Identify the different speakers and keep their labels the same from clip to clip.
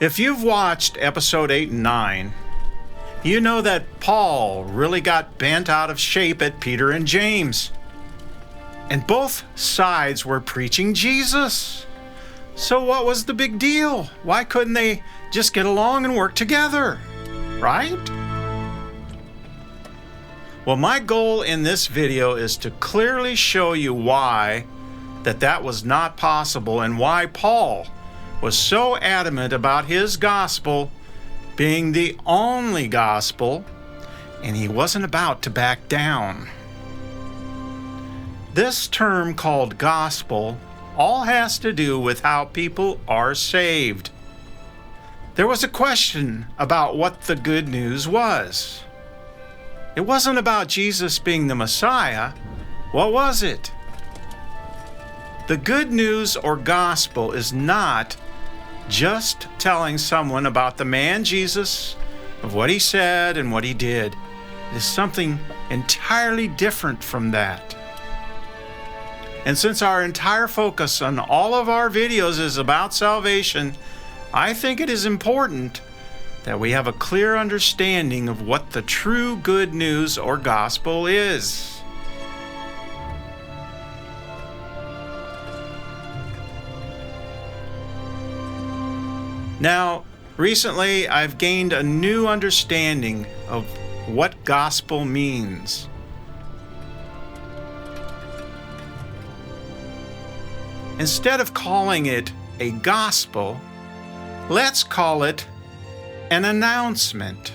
Speaker 1: If you've watched episode 8 and 9, you know that Paul really got bent out of shape at Peter and James. And both sides were preaching Jesus. So what was the big deal? Why couldn't they just get along and work together? Right? Well, my goal in this video is to clearly show you why that was not possible and why Paul was so adamant about his gospel being the only gospel, and he wasn't about to back down. This term called gospel all has to do with how people are saved. There was a question about what the good news was. It wasn't about Jesus being the Messiah. What was it? The good news or gospel is not just telling someone about the man Jesus, of what he said and what he did. It is something entirely different from that. And since our entire focus on all of our videos is about salvation, I think it is important that we have a clear understanding of what the true good news or gospel is. Now, recently I've gained a new understanding of what gospel means. Instead of calling it a gospel, let's call it an announcement.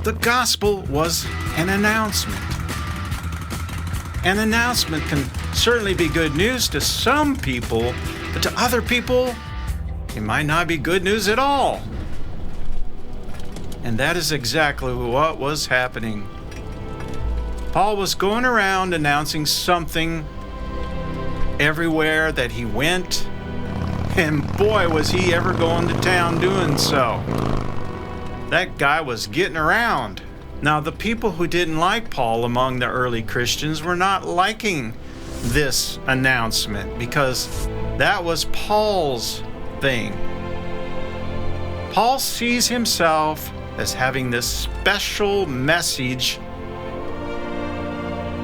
Speaker 1: The gospel was an announcement. An announcement can certainly be good news to some people, but to other people, it might not be good news at all. And that is exactly what was happening. Paul was going around announcing something everywhere that he went, and boy, was he ever going to town doing so. That guy was getting around. Now, the people who didn't like Paul among the early Christians were not liking this announcement because that was Paul's thing. Paul sees himself as having this special message.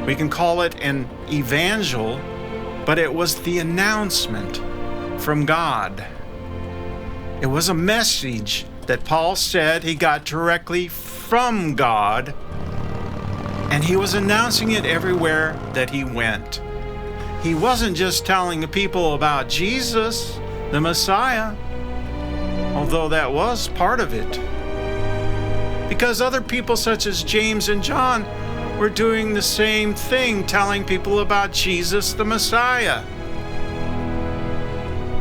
Speaker 1: We can call it an evangel, but it was the announcement from God. It was a message that Paul said he got directly from God, and he was announcing it everywhere that he went. He wasn't just telling the people about Jesus, the Messiah, although that was part of it, because other people such as James and John were doing the same thing, telling people about Jesus, the Messiah.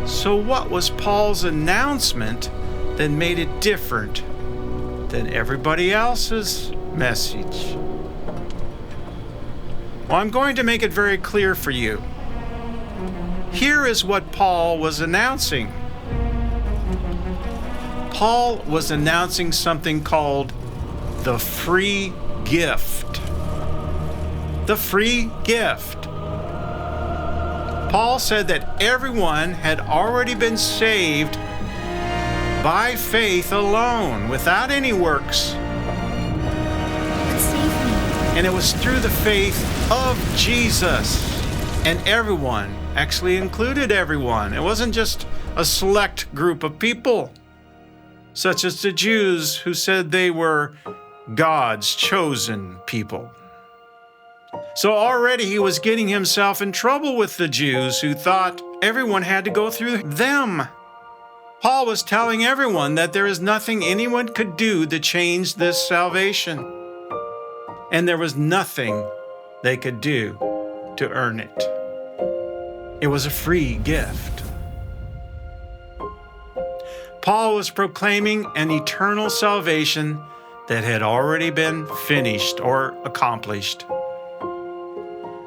Speaker 1: So what was Paul's announcement that made it different than everybody else's message? Well, I'm going to make it very clear for you. Here is what Paul was announcing. Paul was announcing something called the free gift. The free gift. Paul said that everyone had already been saved by faith alone, without any works. And it was through the faith of Jesus. And everyone, actually included everyone. It wasn't just a select group of people, such as the Jews who said they were God's chosen people. So already he was getting himself in trouble with the Jews who thought everyone had to go through them. Paul was telling everyone that there is nothing anyone could do to change this salvation, and there was nothing they could do to earn it. It was a free gift. Paul was proclaiming an eternal salvation that had already been finished or accomplished.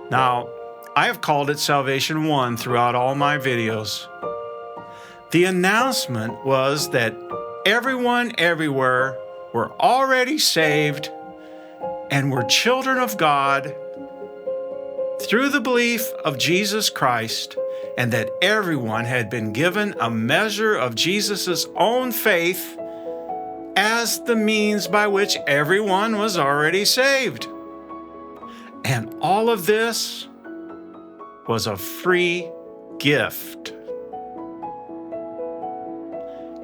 Speaker 1: Now, I have called it Salvation 1 throughout all my videos. The announcement was that everyone everywhere were already saved and were children of God through the belief of Jesus Christ, and that everyone had been given a measure of Jesus' own faith as the means by which everyone was already saved. And all of this was a free gift.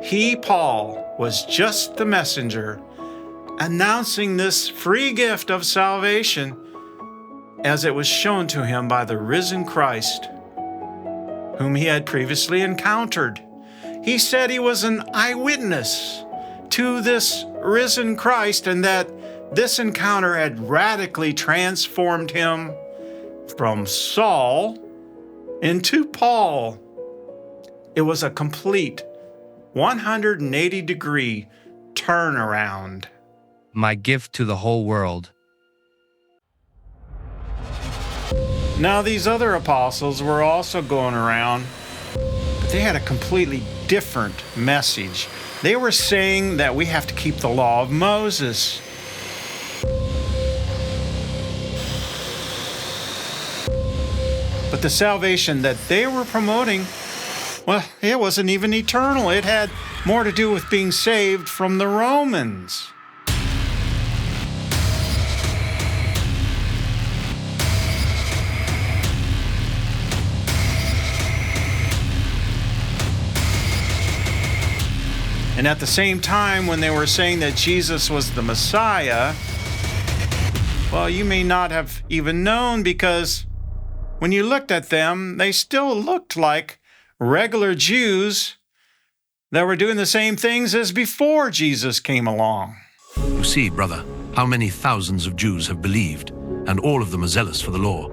Speaker 1: He, Paul, was just the messenger announcing this free gift of salvation as it was shown to him by the risen Christ, whom he had previously encountered. He said he was an eyewitness to this risen Christ, and that this encounter had radically transformed him from Saul into Paul. It was a complete 180-degree turnaround.
Speaker 2: My gift to the whole world.
Speaker 1: Now, these other apostles were also going around, but they had a completely different message. They were saying that we have to keep the law of Moses. But the salvation that they were promoting, well, it wasn't even eternal. It had more to do with being saved from the Romans. And at the same time, when they were saying that Jesus was the Messiah, well, you may not have even known, because when you looked at them, they still looked like regular Jews that were doing the same things as before Jesus came along.
Speaker 3: You see, brother, how many thousands of Jews have believed, and all of them are zealous for the law.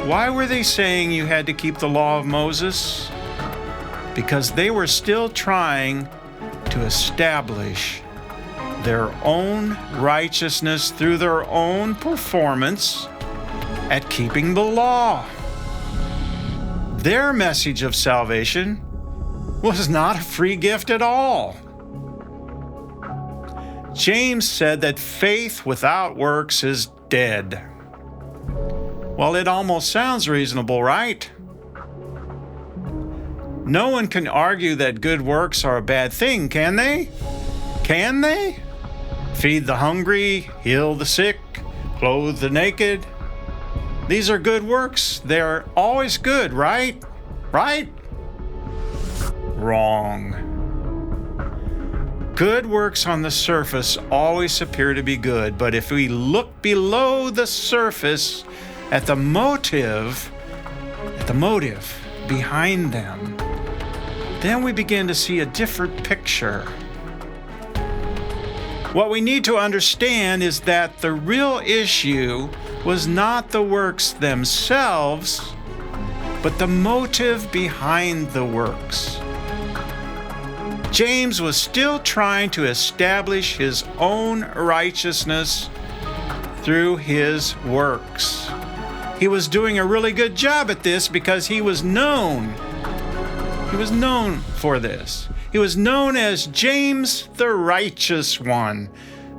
Speaker 1: Why were they saying you had to keep the law of Moses? Because they were still trying to establish their own righteousness through their own performance at keeping the law. Their message of salvation was not a free gift at all. James said that faith without works is dead. Well, it almost sounds reasonable, right? No one can argue that good works are a bad thing, can they? Can they? Feed the hungry, heal the sick, clothe the naked. These are good works. They're always good, right? Right? Wrong. Good works on the surface always appear to be good, but if we look below the surface at the motive behind them, then we begin to see a different picture. What we need to understand is that the real issue was not the works themselves, but the motive behind the works. James was still trying to establish his own righteousness through his works. He was doing a really good job at this because he was known. He was known for this. He was known as James the Righteous One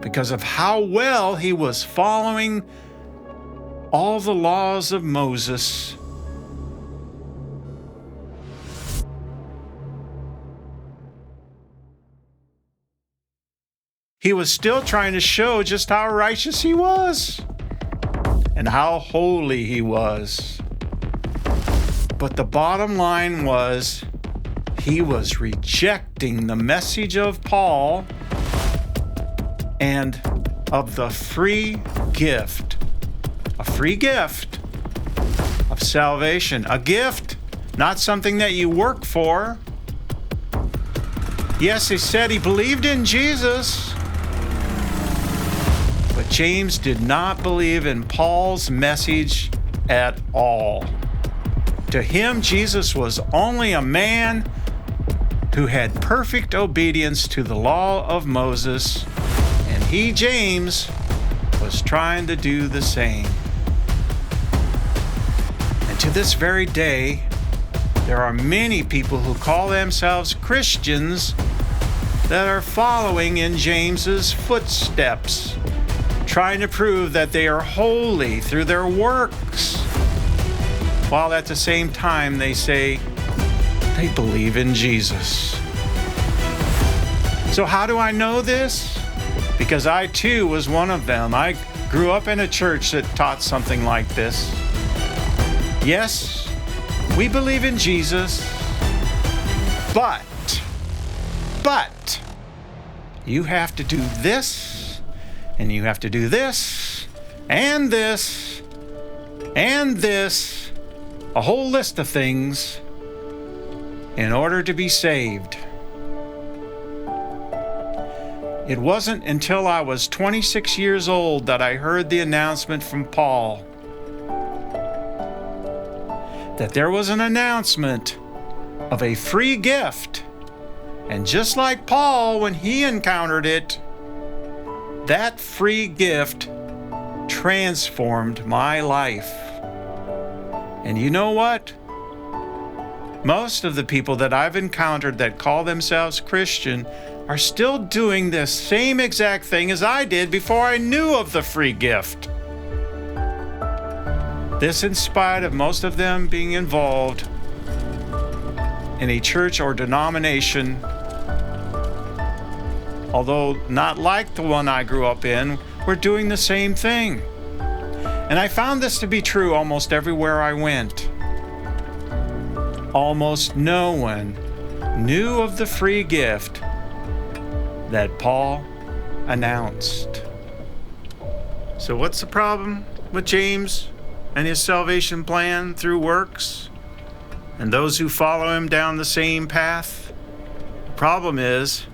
Speaker 1: because of how well he was following all the laws of Moses. He was still trying to show just how righteous he was and how holy he was. But the bottom line was, he was rejecting the message of Paul and of the free gift, a free gift of salvation, a gift, not something that you work for. Yes, he said he believed in Jesus, but James did not believe in Paul's message at all. To him, Jesus was only a man who had perfect obedience to the law of Moses, and he, James, was trying to do the same. And to this very day, there are many people who call themselves Christians that are following in James's footsteps, trying to prove that they are holy through their works, while at the same time they say they believe in Jesus. So how do I know this? Because I too was one of them. I grew up in a church that taught something like this. Yes, we believe in Jesus, but you have to do this, and you have to do this, and this, and this, a whole list of things in order to be saved. It wasn't until I was 26 years old that I heard the announcement from Paul that there was an announcement of a free gift. And just like Paul, when he encountered it, that free gift transformed my life. And you know what? Most of the people that I've encountered that call themselves Christian are still doing the same exact thing as I did before I knew of the free gift. This in spite of most of them being involved in a church or denomination, although not like the one I grew up in, were doing the same thing. And I found this to be true almost everywhere I went. Almost no one knew of the free gift that Paul announced. So what's the problem with James and his salvation plan through works and those who follow him down the same path? The problem is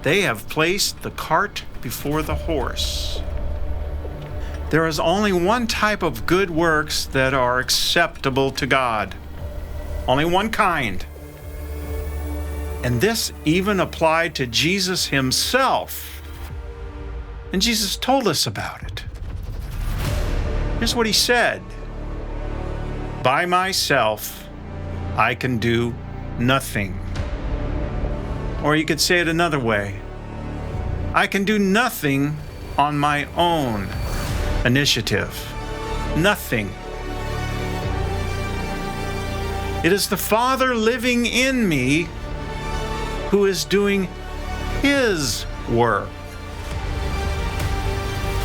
Speaker 1: they have placed the cart before the horse. There is only one type of good works that are acceptable to God. Only one kind. And this even applied to Jesus himself. And Jesus told us about it. Here's what he said. By myself, I can do nothing. Or you could say it another way. I can do nothing on my own initiative. Nothing. It is the Father living in me who is doing his work.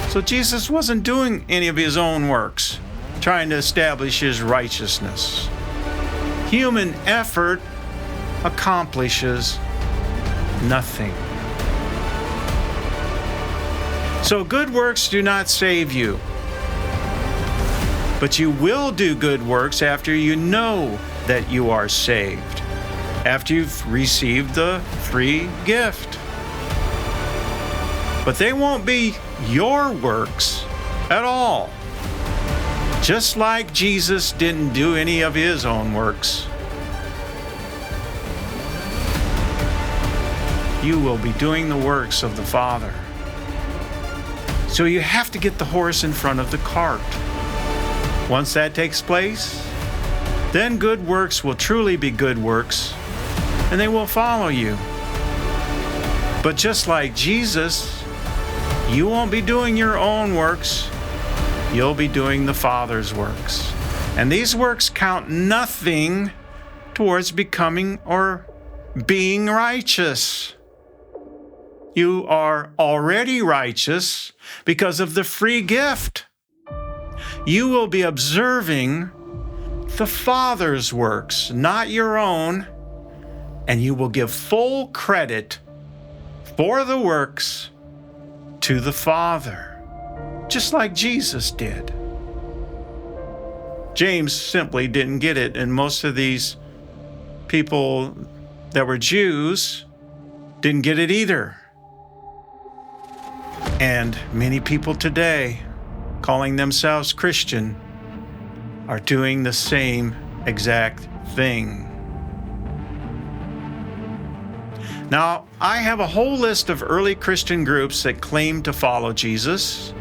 Speaker 1: So Jesus wasn't doing any of his own works, trying to establish his righteousness. Human effort accomplishes nothing. So good works do not save you. But you will do good works after you know that you are saved, after you've received the free gift. But they won't be your works at all. Just like Jesus didn't do any of his own works, you will be doing the works of the Father. So you have to get the horse in front of the cart. Once that takes place, then good works will truly be good works, and they will follow you. But just like Jesus, you won't be doing your own works. You'll be doing the Father's works. And these works count nothing towards becoming or being righteous. You are already righteous because of the free gift. You will be observing the Father's works, not your own, and you will give full credit for the works to the Father, just like Jesus did. James simply didn't get it, and most of these people that were Jews didn't get it either. And many people today, calling themselves Christian, are doing the same exact thing. Now, I have a whole list of early Christian groups that claimed to follow Jesus,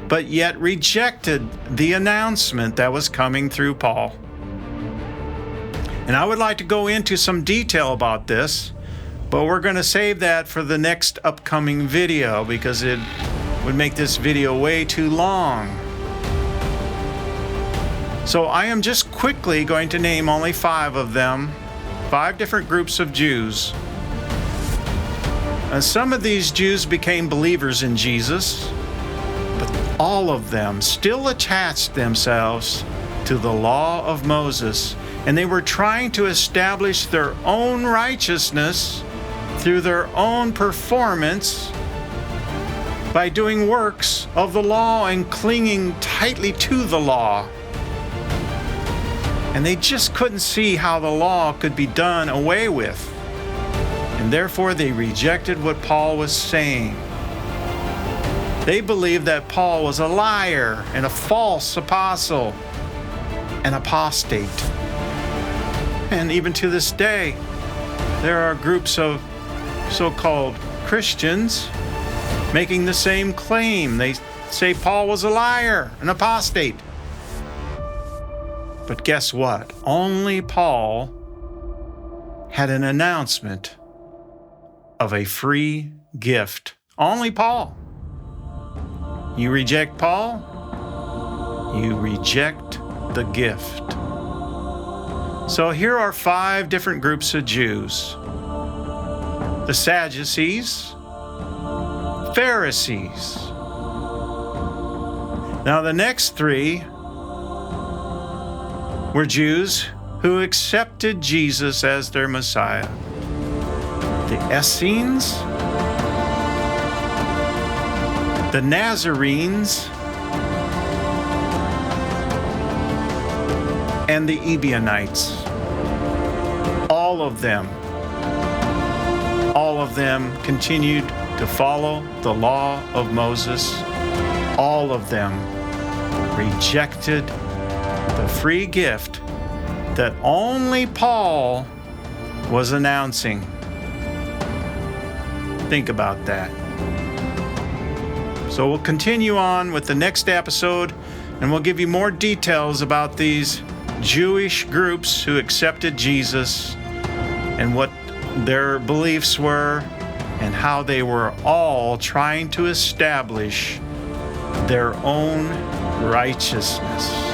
Speaker 1: but yet rejected the announcement that was coming through Paul. And I would like to go into some detail about this, but we're going to save that for the next upcoming video because it would make this video way too long. So I am just quickly going to name only 5 of them, 5 different groups of Jews. And some of these Jews became believers in Jesus, but all of them still attached themselves to the law of Moses, and they were trying to establish their own righteousness through their own performance by doing works of the law and clinging tightly to the law. And they just couldn't see how the law could be done away with. And therefore they rejected what Paul was saying. They believed that Paul was a liar and a false apostle, an apostate. And even to this day, there are groups of so-called Christians making the same claim. They say Paul was a liar, an apostate. But guess what? Only Paul had an announcement of a free gift. Only Paul. You reject Paul, you reject the gift. So here are 5 different groups of Jews. The Sadducees, Pharisees. Now the next 3 were Jews who accepted Jesus as their Messiah. The Essenes, the Nazarenes, and the Ebionites. All of them continued to follow the law of Moses. All of them rejected the free gift that only Paul was announcing. Think about that. So we'll continue on with the next episode, and we'll give you more details about these Jewish groups who accepted Jesus and what their beliefs were and how they were all trying to establish their own righteousness.